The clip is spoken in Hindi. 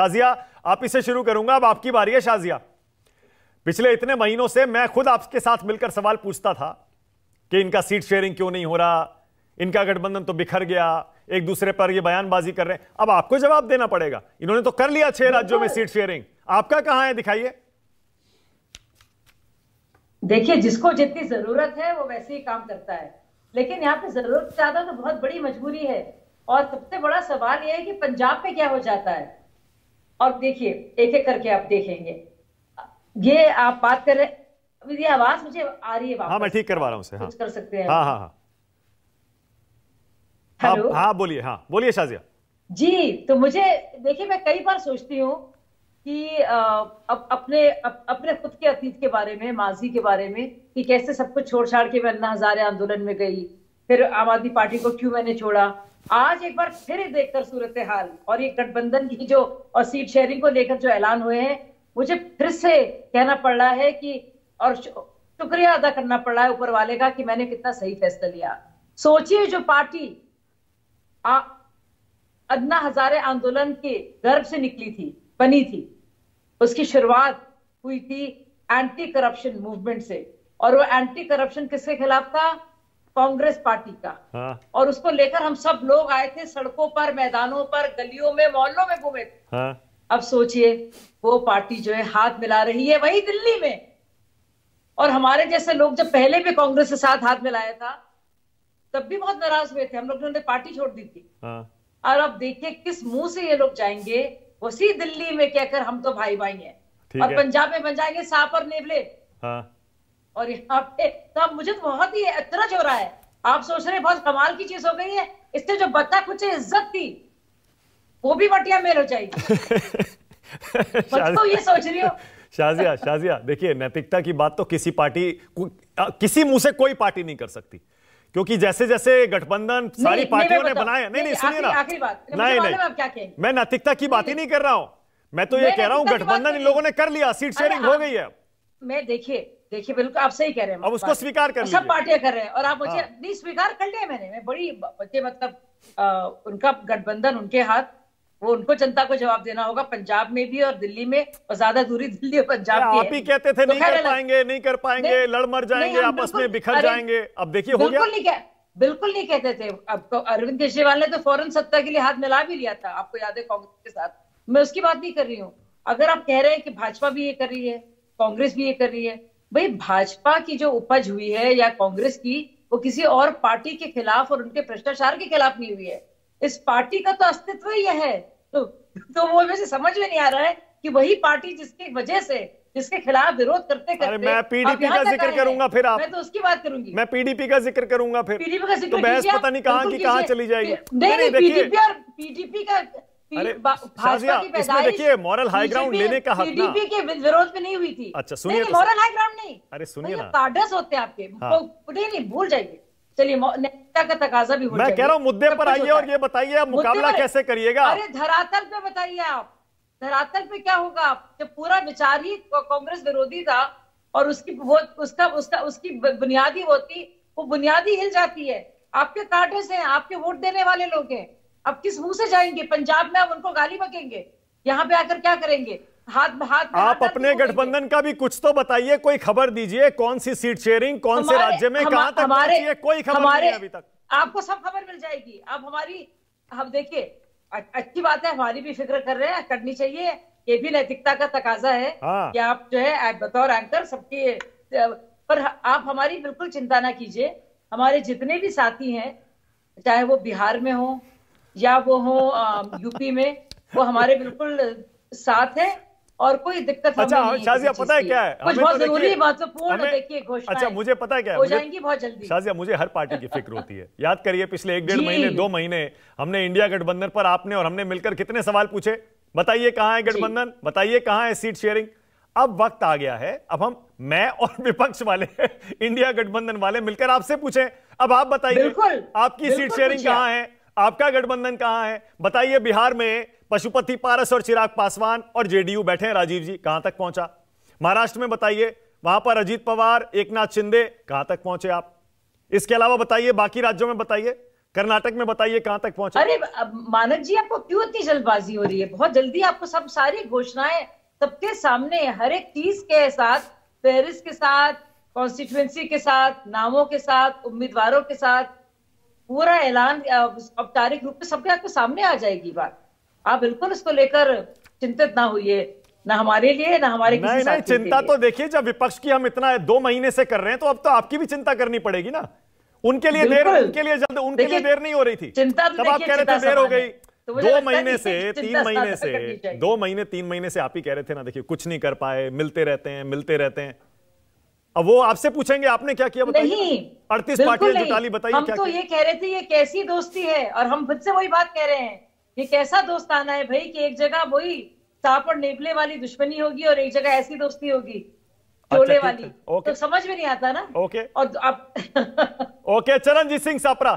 शाजिया, आप इसे शुरू करूंगा। अब आपकी बारी है शाजिया। पिछले इतने महीनों से मैं खुद आपके साथ मिलकर सवाल पूछता था कि इनका सीट शेयरिंग क्यों नहीं हो रहा, इनका गठबंधन तो बिखर गया, एक दूसरे पर ये बयानबाजी कर रहे हैं। अब आपको जवाब देना पड़ेगा। इन्होंने तो कर लिया 6 राज्यों में सीट शेयरिंग, आपका कहां है, दिखाइए। देखिए, जिसको जितनी जरूरत है वो वैसे ही काम करता है, लेकिन यहाँ पे जरूरत ज्यादा तो बहुत बड़ी मजबूरी है। और सबसे बड़ा सवाल यह है कि पंजाब पे क्या हो जाता है। और देखिए, एक एक करके आप देखेंगे। ये आप बात कर रहे, ये आवाज मुझे आ रही है वापस? हाँ, मैं ठीक करवा रहा हूँ उसे। हाँ, कुछ कर सकते हैं? हाँ हाँ हाँ, हेलो, हाँ बोलिए। हाँ बोलिए शाजिया जी। तो मुझे देखिए, मैं कई बार सोचती हूँ कि अपने खुद के अतीत के बारे में, माजी के बारे में, कि कैसे सब कुछ छोड़ छाड़ के मैं अन्ना हजारे आंदोलन में गई, फिर आम आदमी पार्टी को क्यों मैंने छोड़ा। आज एक बार फिर देखकर सूरत हाल और ये गठबंधन की जो और सीट शेयरिंग को लेकर जो ऐलान हुए हैं, मुझे फिर से कहना पड़ रहा है कि, और शुक्रिया अदा करना पड़ रहा है ऊपर वाले का कि मैंने कितना सही फैसला लिया। सोचिए, जो पार्टी अन्ना हजारे आंदोलन के गर्भ से निकली थी, बनी थी, उसकी शुरुआत हुई थी एंटी करप्शन मूवमेंट से। और वो एंटी करप्शन किसके खिलाफ था? कांग्रेस पार्टी का। हाँ। और उसको लेकर हम सब लोग आए थे सड़कों पर, मैदानों पर, गलियों में, मोहल्लों में घूमे थे। हाँ। अब सोचिए, वो पार्टी जो है हाथ मिला रही है वही दिल्ली में। और हमारे जैसे लोग जब पहले भी कांग्रेस के साथ हाथ मिलाया था तब भी बहुत नाराज हुए थे, हम लोगों ने पार्टी छोड़ दी थी। हाँ। और अब देखिए किस मुंह से ये लोग जाएंगे, उसी दिल्ली में कहकर हम तो भाई भाई हैं, और पंजाब में बन जाएंगे सांप और नेवले। हाँ। और यहाँ पे तो अब मुझे तो बहुत ही अचरज हो रहा है। आप सोच रहे हैं बहुत कमाल की चीज हो गई है, इससे जो बच्चा कुछ इज्जत थी वो भी मटिया मेल हो जाएगी। तो ये सोच रही हो। शाजिया देखिए, नैतिकता की बात तो किसी पार्टी, किसी मुंह से कोई पार्टी नहीं कर सकती, क्योंकि जैसे जैसे गठबंधन सारी पार्टियों ने बनाया। नहीं, सुनिए ना, आखिरी बात, नहीं, आप क्या कहेंगे? मैं नैतिकता की बात ही नहीं कर रहा हूं, मैं तो ये कह रहा हूं गठबंधन इन लोगों ने कर लिया, सीट शेयरिंग हो गई है। मैं देखिए बिल्कुल आप सही कह रहे हैं, अब उसको स्वीकार कर लीजिए। सब पार्टियां कर रहे हैं और आप मुझे नहीं स्वीकार कर लिया मैंने। मैं बड़ी मतलब उनका गठबंधन उनके हाथ, वो उनको जनता को जवाब देना होगा, पंजाब में भी और दिल्ली में, और ज्यादा दूरी दिल्ली और पंजाब की है। आप ही कहते थे नहीं कर पाएंगे, लड़ मर जाएंगे, आपस में बिखर जाएंगे। अब देखिए हो गया। बिल्कुल नहीं कहते थे। अब अरविंद केजरीवाल ने तो फौरन सत्ता के लिए हाथ मिला भी लिया था, आपको याद है, कांग्रेस के साथ। मैं उसकी बात नहीं कर रही हूँ। अगर आप कह रहे हैं कि भाजपा भी ये कर रही है, कांग्रेस भी ये कर रही है, भाई भाजपा की जो उपज हुई है या कांग्रेस की, वो किसी और पार्टी के खिलाफ और उनके भ्रष्टाचार के खिलाफ नहीं हुई है। इस पार्टी का तो अस्तित्व ही है। तो वो वैसे समझ में नहीं आ रहा है कि वही पार्टी जिसकी वजह से, जिसके खिलाफ विरोध करते करते, मैं पीडीपी का जिक्र करूंगा, फिर आप, मैं तो उसकी बात करूंगी, मैं पीडीपी का जिक्र करूंगा, फिर पीडीपी का जिक्र, तो बहस पता नहीं कहां की कहां चली जाएगी। नहीं, पीडीपी और पीडीपी का, शाजिया, इसमें देखिए मॉरल हाई ग्राउंड लेने का हक ना पीडीपी के विरोध में नहीं हुई थी। अच्छा सुनिए, मॉरल हाई ग्राउंड नहीं, अरे सुनिए ना, कार्डर्स होते हैं आपके, नहीं भूल जाइए। चलिए, नैतिकता का तकाजा भी, मैं कह रहा हूं मुद्दे पर आइए और ये बताइए आप मुकाबला कैसे करिएगा। अरे धरातल पे बताइए आप, धरातल पे क्या होगा जब पूरा विचार ही कांग्रेस विरोधी था और उसकी बुनियादी होती, वो बुनियादी हिल जाती है। आपके कार्डर्स हैं, आपके वोट देने वाले लोग हैं। अब किस मुंह से जाएंगे पंजाब में, अब उनको गाली बकेंगे, यहाँ पे आकर क्या करेंगे? हाथ आप अपने गठबंधन का भी कुछ तो बताइए, कोई खबर दीजिए, कौन सी सीट शेयरिंग, कौन से राज्य में, कहां तक पहुंची है, कोई खबर नहीं है अभी तक। आपको सब खबर मिल जाएगी। अब हम देखिए, अच्छी बात है, हमारी भी फिक्र कर रहे हैं, करनी चाहिए, ये भी नैतिकता का तकाजा है कि आप जो है बतौर एंकर सबके, पर आप हमारी बिल्कुल चिंता ना कीजिए। हमारे जितने भी साथी हैं, चाहे वो बिहार में हो या वो हो यूपी में, वो हमारे बिल्कुल साथ है और कोई दिक्कत हमें नहीं है। शाजिया, पता है क्या है, कुछ बहुत जरूरी महत्वपूर्ण देखिए घोषणा, अच्छा मुझे पता है क्या हो जाएंगी बहुत जल्दी। शाजिया, मुझे हर पार्टी की फिक्र होती है। याद करिए पिछले 1-1.5 महीने, 2 महीने हमने इंडिया गठबंधन पर आपने और हमने मिलकर कितने सवाल पूछे। बताइए कहां है गठबंधन, बताइए कहां है सीट शेयरिंग। अब वक्त आ गया है, अब मैं और विपक्ष वाले इंडिया गठबंधन वाले मिलकर आपसे पूछें। अब आप बताइए आपकी सीट शेयरिंग कहां है, आपका गठबंधन कहां है। बताइए, बिहार में पशुपति पारस और चिराग पासवान और जेडीयू बैठे हैं, राजीव जी कहां तक पहुंचा। महाराष्ट्र में बताइए, वहां पर अजीत पवार, एकनाथ शिंदे, कहां तक पहुंचे आप। इसके अलावा बताइए बाकी राज्यों में, बताइए कर्नाटक में बताइए कहां तक पहुंचे। अरे मानक जी, आपको क्यों इतनी जल्दबाजी हो रही है? बहुत जल्दी आपको सब सारी घोषणाएं सबके सामने, हर एक चीज के साथ, फेहरिस्त के साथ, कॉन्स्टिट्यूएंसी के साथ, नामों के साथ, उम्मीदवारों के साथ, पूरा ऐलान औपचारिक रूप में सबके आपके सामने आ जाएगी बात। आप बिल्कुल इसको लेकर चिंतित ना होइए, ना हमारे लिए, ना हमारे किसी नहीं साथी के चिंता लिए। तो देखिए, जब विपक्ष की हम इतना 2 महीने से कर रहे हैं तो अब तो आपकी भी चिंता करनी पड़ेगी ना। उनके लिए देर, उनके लिए जल्द, उनके लिए देर नहीं हो रही थी। चिंता तो तब आप कह रहे थे देर हो गई। तो 2 महीने से 3 महीने से 2 महीने 3 महीने से आप ही कह रहे थे ना, देखिए कुछ नहीं कर पाए, मिलते रहते हैं मिलते रहते हैं। अब वो आपसे पूछेंगे आपने क्या किया बताइए। नहीं, 38 पार्टियां जुटा ली, बताइए हम क्या तो किया? ये कह रहे थे ये कैसी दोस्ती है, और हम खुद से वही बात कह रहे हैं, ये कैसा दोस्ताना है भाई कि एक जगह वही सांप और नेवले वाली दुश्मनी होगी और एक जगह ऐसी दोस्ती होगी चोले वाली। ओके, तो समझ में नहीं आता ना। ओके और आप ओके, चरणजीत सिंह सापरा।